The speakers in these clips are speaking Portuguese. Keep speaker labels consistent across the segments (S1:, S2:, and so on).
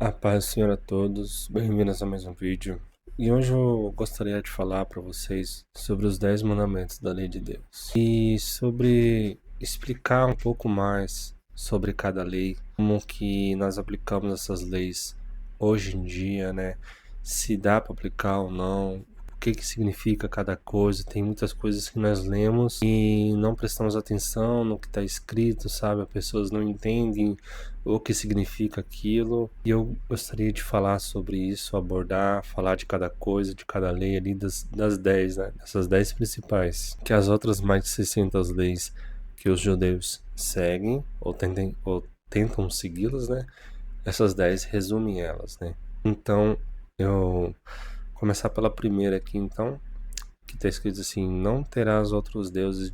S1: A paz do Senhor a todos, bem-vindos a mais um vídeo. E hoje eu gostaria de falar para vocês sobre os 10 mandamentos da lei de Deus e sobre explicar um pouco mais sobre cada lei, como que nós aplicamos essas leis hoje em dia, né? Se dá para aplicar ou não, o que que significa cada coisa. Tem muitas coisas que nós lemos e não prestamos atenção no que está escrito, sabe? As pessoas não entendem o que significa aquilo. E eu gostaria de falar sobre isso, abordar, falar de cada coisa, de cada lei ali das 10, né? Dessas 10 principais. Que as outras mais de 600 leis que os judeus seguem ou tentam segui-las, né? Essas 10 resumem elas, né? Então, eu começar pela primeira aqui, então, que está escrito assim: não terás outros deuses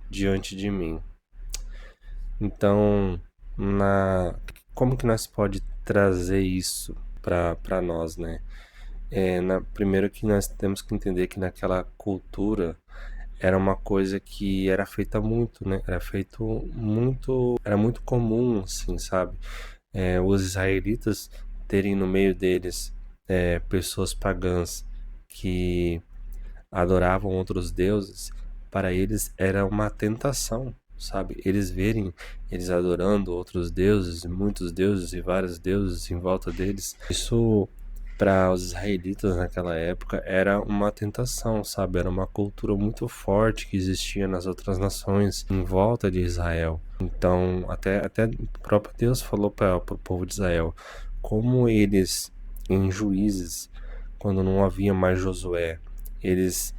S1: diante de mim. Então, como que nós pode trazer isso para nós, né? Primeiro que nós temos que entender que naquela cultura era uma coisa que era feita muito, né? Era muito comum, assim, sabe? Os israelitas terem no meio deles pessoas pagãs que adoravam outros deuses. Para eles era uma tentação, sabe? Eles adorando outros deuses, muitos deuses e vários deuses em volta deles. Isso para os israelitas naquela época era uma tentação, sabe? Era uma cultura muito forte que existia nas outras nações em volta de Israel. Então, até o próprio Deus falou para o povo de Israel como eles, em Juízes, quando não havia mais Josué, eles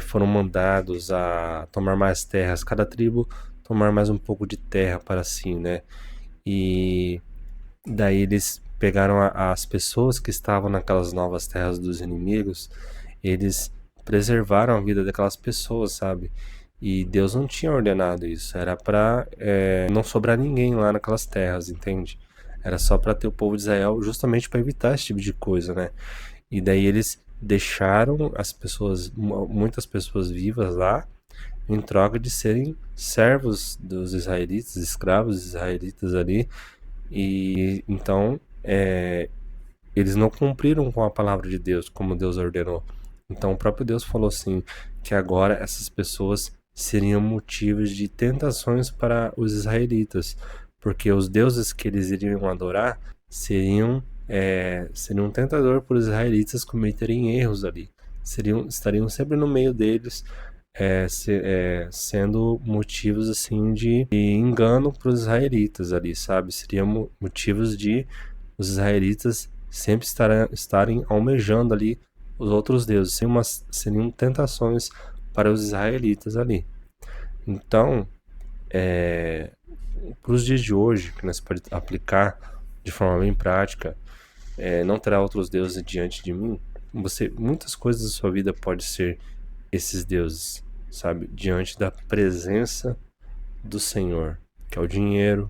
S1: foram mandados a tomar mais terras, cada tribo tomar mais um pouco de terra para si, né? E daí eles pegaram as pessoas que estavam naquelas novas terras dos inimigos, eles preservaram a vida daquelas pessoas, sabe? E Deus não tinha ordenado isso, era para não sobrar ninguém lá naquelas terras, entende? Era só para ter o povo de Israel, justamente para evitar esse tipo de coisa, né? E daí eles deixaram muitas pessoas vivas lá, em troca de serem servos dos israelitas, escravos israelitas ali. E então eles não cumpriram com a palavra de Deus como Deus ordenou. Então o próprio Deus falou assim que agora essas pessoas seriam motivos de tentações para os israelitas, porque os deuses que eles iriam adorar seriam um tentador para os israelitas cometerem erros ali. Estariam sempre no meio deles, sendo motivos assim de engano para os israelitas ali, sabe? Seriam motivos de os israelitas sempre estarem almejando ali os outros deuses, seriam tentações para os israelitas ali. Então, para os dias de hoje, que nós podemos aplicar de forma bem prática, não terá outros deuses diante de mim. Muitas coisas da sua vida pode ser esses deuses, sabe? Diante da presença do Senhor, que é o dinheiro,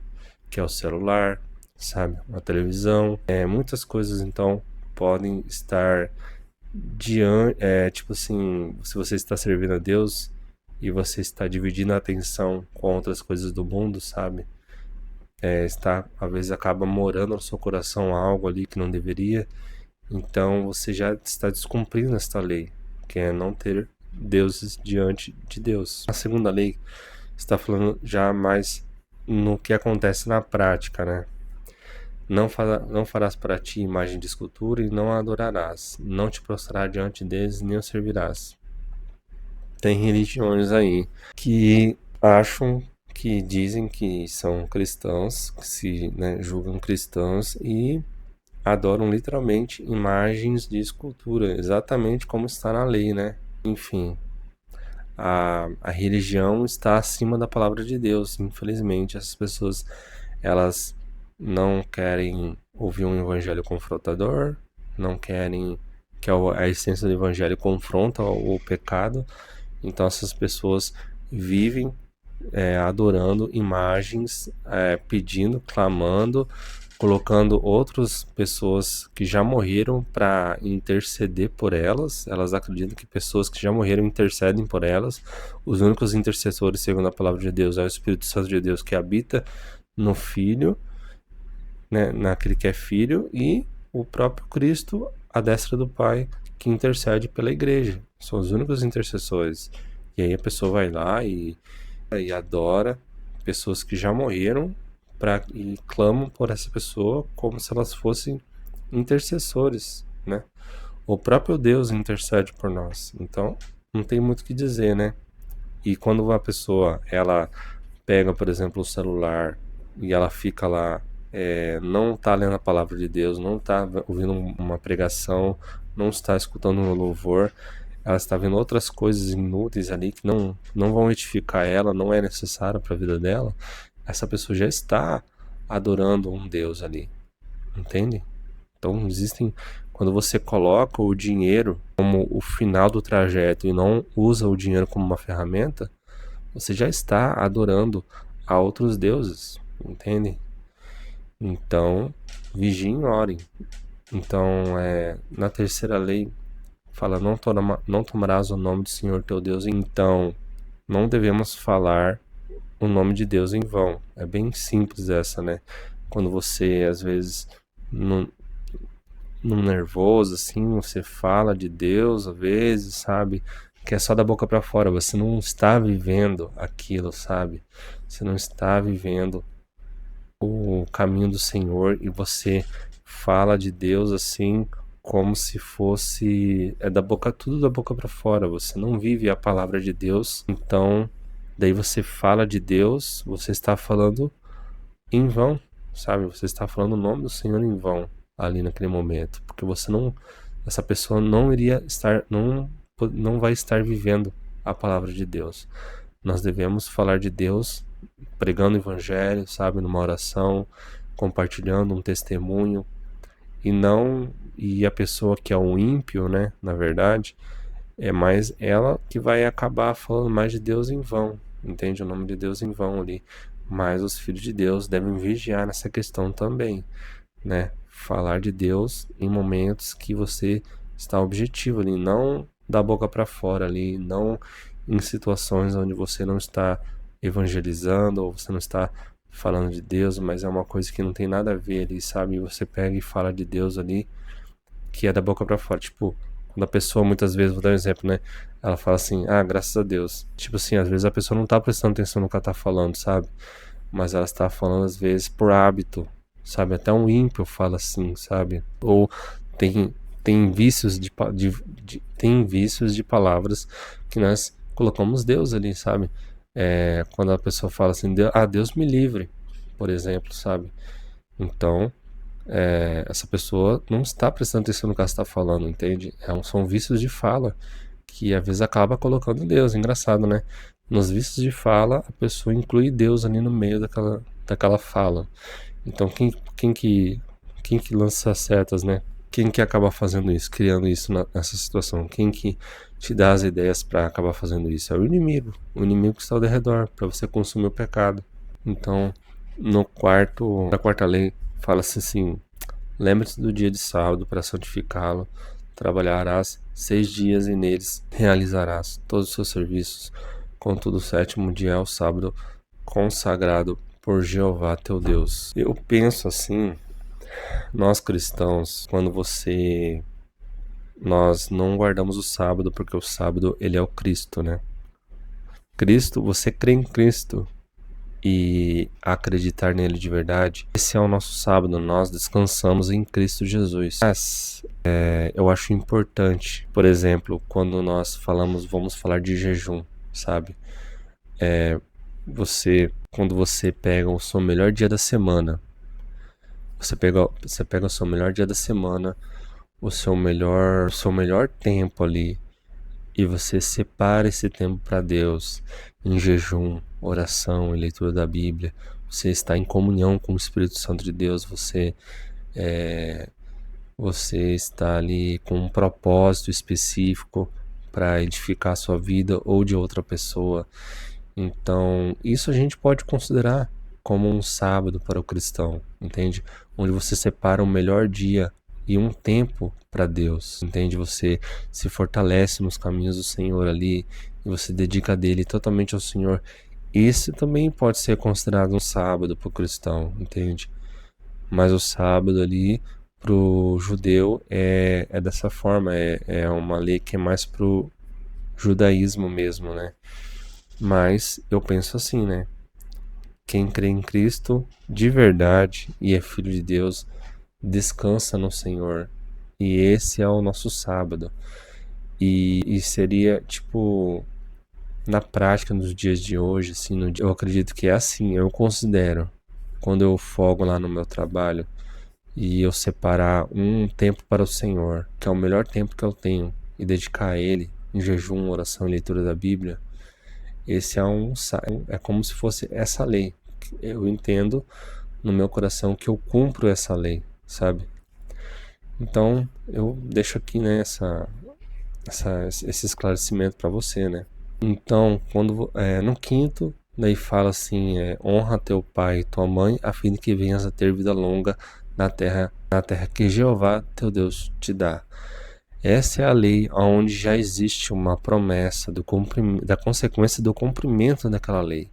S1: que é o celular, sabe? A televisão. Muitas coisas, então, podem estar diante. Tipo assim, se você está servindo a Deus e você está dividindo a atenção com outras coisas do mundo, sabe? Às vezes acaba morando no seu coração algo ali que não deveria. Então você já está descumprindo esta lei, que é não ter deuses diante de Deus. A segunda lei está falando já mais no que acontece na prática, né? Não farás para ti imagem de escultura e não a adorarás. Não te prostrarás diante deles, nem os servirás. Tem religiões aí que dizem que são cristãos, que se julgam cristãos e adoram literalmente imagens de escultura, exatamente como está na lei, né? Enfim, a religião está acima da palavra de Deus. Infelizmente, essas pessoas, elas não querem ouvir um evangelho confrontador, não querem que a essência do evangelho confronta o pecado. Então essas pessoas vivem adorando imagens, pedindo, clamando, colocando outras pessoas que já morreram para interceder por elas. Elas acreditam que pessoas que já morreram intercedem por elas. Os únicos intercessores, segundo a palavra de Deus, é o Espírito Santo de Deus que habita no Filho. né, naquele que é filho, e o próprio Cristo à destra do Pai, que intercede pela igreja. São os únicos intercessores. E aí a pessoa vai lá e adora pessoas que já morreram e clamam por essa pessoa como se elas fossem intercessores, né? O próprio Deus intercede por nós. Então, não tem muito o que dizer, né? E quando uma pessoa, ela pega, por exemplo, o celular e ela fica lá, não está lendo a palavra de Deus, não está ouvindo uma pregação, não está escutando um louvor, ela está vendo outras coisas inúteis ali que não vão edificar ela, não é necessário para a vida dela, essa pessoa já está adorando um Deus ali, entende? Então quando você coloca o dinheiro como o final do trajeto e não usa o dinheiro como uma ferramenta, você já está adorando a outros deuses, entende? Então, vigiem e orem. Então, na terceira lei, fala, não tomarás o nome do Senhor teu Deus. Então, não devemos falar o nome de Deus em vão. É bem simples essa, né? Quando você, às vezes, num nervoso, assim, você fala de Deus, às vezes, sabe? Que é só da boca para fora, você não está vivendo aquilo, sabe? Você não está vivendo o caminho do Senhor e você fala de Deus assim como se fosse tudo da boca para fora. Você não vive a palavra de Deus. Então, daí você fala de Deus, você está falando em vão, sabe? Você está falando o nome do Senhor em vão ali naquele momento, porque essa pessoa não iria estar, não vai estar vivendo a palavra de Deus. Nós devemos falar de Deus pregando o evangelho, sabe, numa oração, compartilhando um testemunho, e a pessoa que é um ímpio, né, na verdade, é mais ela que vai acabar falando mais de Deus em vão, entende? O nome de Deus em vão ali. Mas os filhos de Deus devem vigiar nessa questão também, né? Falar de Deus em momentos que você está objetivo ali, não da boca para fora ali, não em situações onde você não está evangelizando ou você não está falando de Deus, mas é uma coisa que não tem nada a ver ali, sabe? Você pega e fala de Deus ali, que é da boca para fora. Tipo, quando a pessoa, muitas vezes, vou dar um exemplo, né? Ela fala assim, graças a Deus. Tipo assim, às vezes a pessoa não tá prestando atenção no que ela tá falando, sabe? Mas ela está falando, às vezes, por hábito, sabe? Até um ímpio fala assim, sabe? Ou tem vícios tem vícios de palavras que nós colocamos Deus ali, sabe? Quando a pessoa fala assim, Deus me livre, por exemplo, sabe? Então, essa pessoa não está prestando atenção no que ela está falando, entende? São vícios de fala que às vezes acaba colocando Deus. Engraçado, né? Nos vícios de fala, a pessoa inclui Deus ali no meio daquela fala. Então, quem que lança as setas, né? Quem que acaba fazendo isso, criando isso nessa situação? Quem que te dá as ideias para acabar fazendo isso? É o inimigo que está ao redor, para você consumir o pecado. Então, na quarta lei, fala-se assim: lembre-se do dia de sábado para santificá-lo. Trabalharás 6 dias e neles realizarás todos os seus serviços. Contudo, o sétimo dia é o sábado consagrado por Jeová teu Deus. Eu penso assim, nós cristãos, nós não guardamos o sábado porque o sábado ele é o Cristo, né? Cristo, você crê em Cristo e acreditar nele de verdade, esse é o nosso sábado, nós descansamos em Cristo Jesus. Mas eu acho importante, por exemplo, quando nós vamos falar de jejum, sabe? Quando você pega o seu melhor dia da semana, você pega o seu melhor dia da semana, o seu melhor tempo ali, e você separa esse tempo para Deus em jejum, oração e leitura da Bíblia. Você está em comunhão com o Espírito Santo de Deus, você está ali com um propósito específico para edificar a sua vida ou de outra pessoa. Então, isso a gente pode considerar como um sábado para o cristão, entende? Onde você separa o melhor dia e um tempo para Deus, entende? Você se fortalece nos caminhos do Senhor ali e você dedica dele totalmente ao Senhor. Esse também pode ser considerado um sábado para o cristão, entende? Mas o sábado ali, pro judeu, é dessa forma, é uma lei que é mais pro judaísmo mesmo, né? Mas eu penso assim, né? Quem crê em Cristo de verdade e é filho de Deus, descansa no Senhor. E esse é o nosso sábado. E seria, tipo, na prática, nos dias de hoje, assim, eu acredito que é assim, eu considero. Quando eu folgo lá no meu trabalho e eu separar um tempo para o Senhor, que é o melhor tempo que eu tenho, e dedicar a Ele, em jejum, oração e leitura da Bíblia, esse é como se fosse essa lei. Eu entendo no meu coração que eu cumpro essa lei, sabe? Então, eu deixo aqui, né, esse esclarecimento para você, né? Então, no quinto, daí fala assim, honra teu pai e tua mãe, a fim de que venhas a ter vida longa na terra que Jeová teu Deus te dá. Essa é a lei onde já existe uma promessa da consequência do cumprimento daquela lei.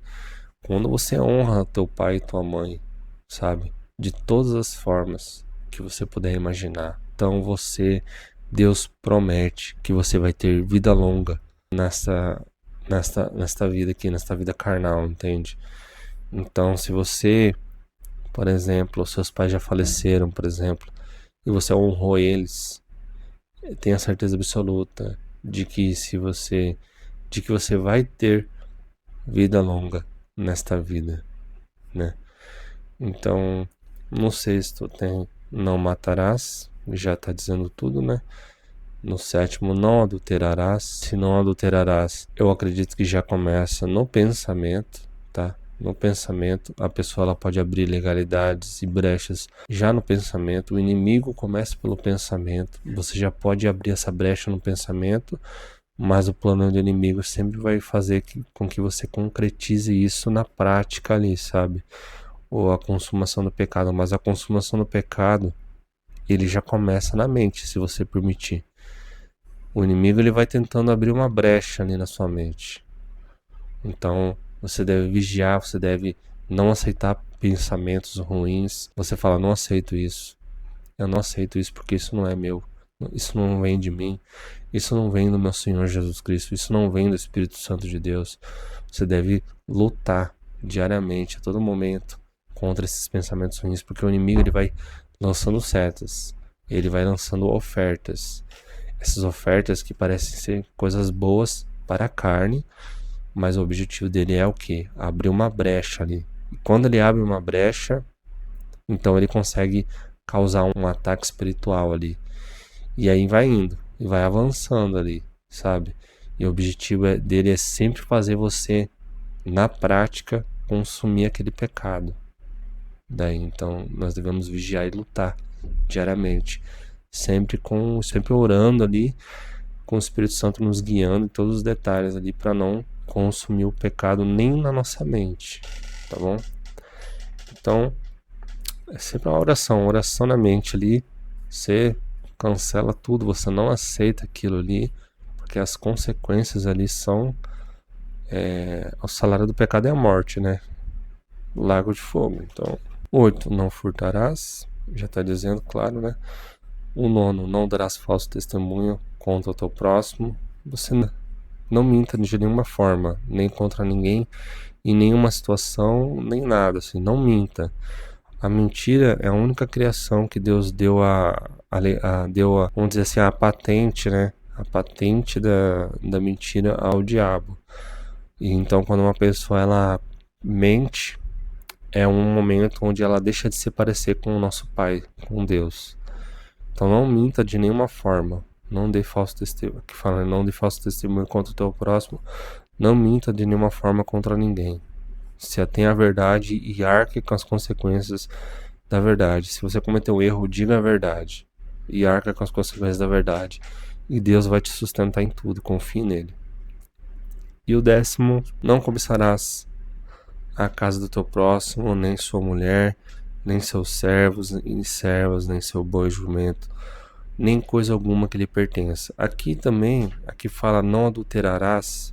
S1: Quando você honra teu pai e tua mãe, sabe? De todas as formas que você puder imaginar. Então Deus promete que você vai ter vida longa nesta, nesta vida aqui, nesta vida carnal, entende? Então, se você, por exemplo, seus pais já faleceram, por exemplo, e você honrou eles, tenha certeza absoluta de que você vai ter vida longa nesta vida, né? Então, no sexto tem não matarás, já está dizendo tudo, né? No sétimo, não adulterarás. Se não adulterarás, eu acredito que já começa no pensamento, tá? No pensamento, a pessoa ela pode abrir legalidades e brechas já no pensamento. O inimigo começa pelo pensamento. Você já pode abrir essa brecha no pensamento, mas o plano do inimigo sempre vai fazer com que você concretize isso na prática ali, sabe? Ou a consumação do pecado. Mas a consumação do pecado, ele já começa na mente, se você permitir. O inimigo ele vai tentando abrir uma brecha ali na sua mente. Então, você deve vigiar, você deve não aceitar pensamentos ruins. Você fala, não aceito isso. Eu não aceito isso porque isso não é meu. Isso não vem de mim. Isso não vem do meu Senhor Jesus Cristo. Isso não vem do Espírito Santo de Deus. Você deve lutar diariamente, a todo momento, contra esses pensamentos ruins, porque o inimigo ele vai lançando setas. Ele vai lançando ofertas. Essas ofertas que parecem ser coisas boas para a carne, mas o objetivo dele é o quê? Abrir uma brecha ali. E quando ele abre uma brecha, então ele consegue causar um ataque espiritual ali. E aí vai indo, e vai avançando ali, sabe? E o objetivo dele é sempre fazer você, na prática, consumir aquele pecado. Daí então nós devemos vigiar e lutar diariamente, sempre orando ali, com o Espírito Santo nos guiando em todos os detalhes ali para não consumir o pecado nem na nossa mente, tá bom? Então, é sempre uma oração na mente ali, você cancela tudo, você não aceita aquilo ali, porque as consequências ali são o salário do pecado é a morte, né? Lago de fogo. Então, 8, não furtarás, já está dizendo, claro, né? O 9, não darás falso testemunho contra o teu próximo. Você não minta de nenhuma forma, nem contra ninguém, em nenhuma situação, nem nada, assim, não minta. A mentira é a única criação que Deus deu vamos dizer assim, a patente, né? A patente da mentira ao diabo. E então, quando uma pessoa ela mente, é um momento onde ela deixa de se parecer com o nosso Pai, com Deus. Então, não minta de nenhuma forma. Não dê falso testemunho. Que fala, não dê falso testemunho contra o teu próximo. Não minta de nenhuma forma contra ninguém. Se atém à verdade e arque com as consequências da verdade. Se você cometeu um erro, diga a verdade. E arca com as consequências da verdade. E Deus vai te sustentar em tudo. Confie nele. E o 10, não cobiçarás a casa do teu próximo, nem sua mulher, nem seus servos e servas, nem seu boi e jumento, nem coisa alguma que lhe pertença. Aqui fala não adulterarás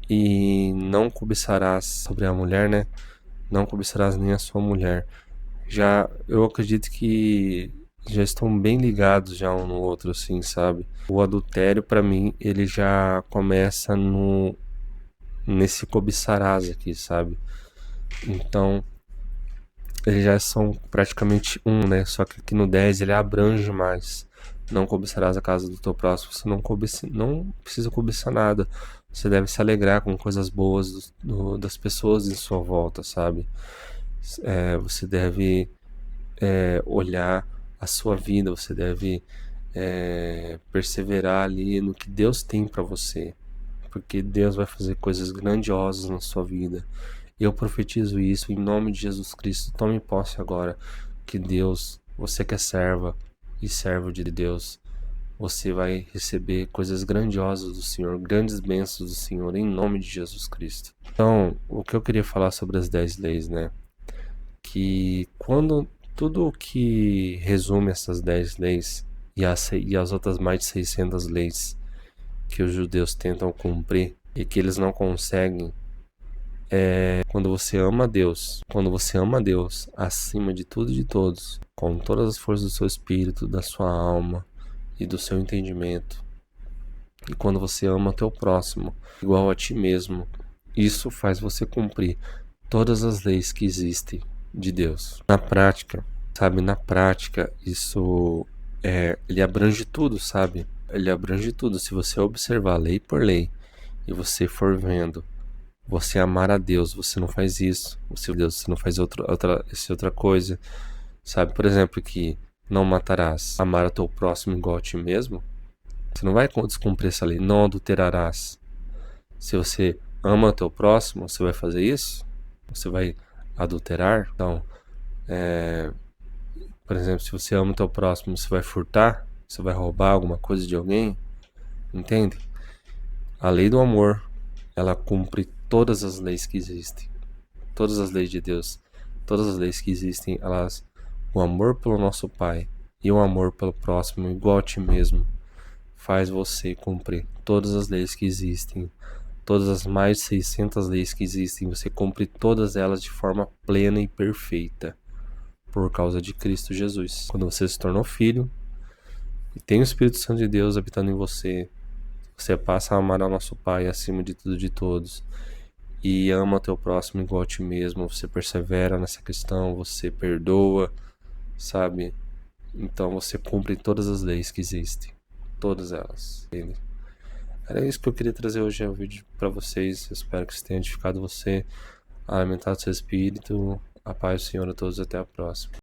S1: e não cobiçarás sobre a mulher, né? Não cobiçarás nem a sua mulher. já eu acredito que já estão bem ligados já um no outro, assim, sabe? O adultério, pra mim, ele já começa no nesse cobiçarás aqui, sabe? Então, eles já são praticamente um, né? Só que aqui no 10 ele abrange mais. Não cobiçarás a casa do teu próximo. Você não precisa cobiçar nada. Você deve se alegrar com coisas boas das pessoas em sua volta, sabe? Você deve olhar a sua vida, você deve perseverar ali no que Deus tem pra você, porque Deus vai fazer coisas grandiosas na sua vida. E eu profetizo isso em nome de Jesus Cristo. Tome posse agora que Deus, você que é serva e servo de Deus, você vai receber coisas grandiosas do Senhor, grandes bênçãos do Senhor, em nome de Jesus Cristo. Então, o que eu queria falar sobre as 10 leis, né? Que quando tudo o que resume essas 10 leis e as outras mais de 600 leis que os judeus tentam cumprir e que eles não conseguem, quando você ama Deus acima de tudo e de todos, com todas as forças do seu espírito, da sua alma e do seu entendimento, e quando você ama o teu próximo igual a ti mesmo, isso faz você cumprir todas as leis que existem de Deus. Na prática, sabe, na prática, isso ele abrange tudo, sabe? Ele abrange tudo. Se você observar lei por lei e você for vendo, você amar a Deus, você não faz isso. Você não faz outra coisa, sabe? Por exemplo, que não matarás, amar o teu próximo igual a ti mesmo. Você não vai descumprir essa lei. Não adulterarás. Se você ama o teu próximo, você vai fazer isso? Você vai adulterar? Então, por exemplo, se você ama o teu próximo, você vai furtar? Você vai roubar alguma coisa de alguém? Entende? A lei do amor, ela cumpre todas as leis que existem. Todas as leis de Deus. Todas as leis que existem, o amor pelo nosso Pai e o amor pelo próximo, igual a ti mesmo, faz você cumprir todas as leis que existem. Todas as mais de 600 leis que existem, você cumpre todas elas de forma plena e perfeita. Por causa de Cristo Jesus. Quando você se tornou filho e tem o Espírito Santo de Deus habitando em você, você passa a amar ao nosso Pai acima de tudo e de todos. E ama o teu próximo igual a ti mesmo. Você persevera nessa questão, você perdoa, sabe? Então você cumpre todas as leis que existem. Todas elas. Era isso que eu queria trazer hoje no vídeo para vocês. Espero que isso tenha edificado você, alimentado seu espírito. A paz do Senhor a todos. Até a próxima.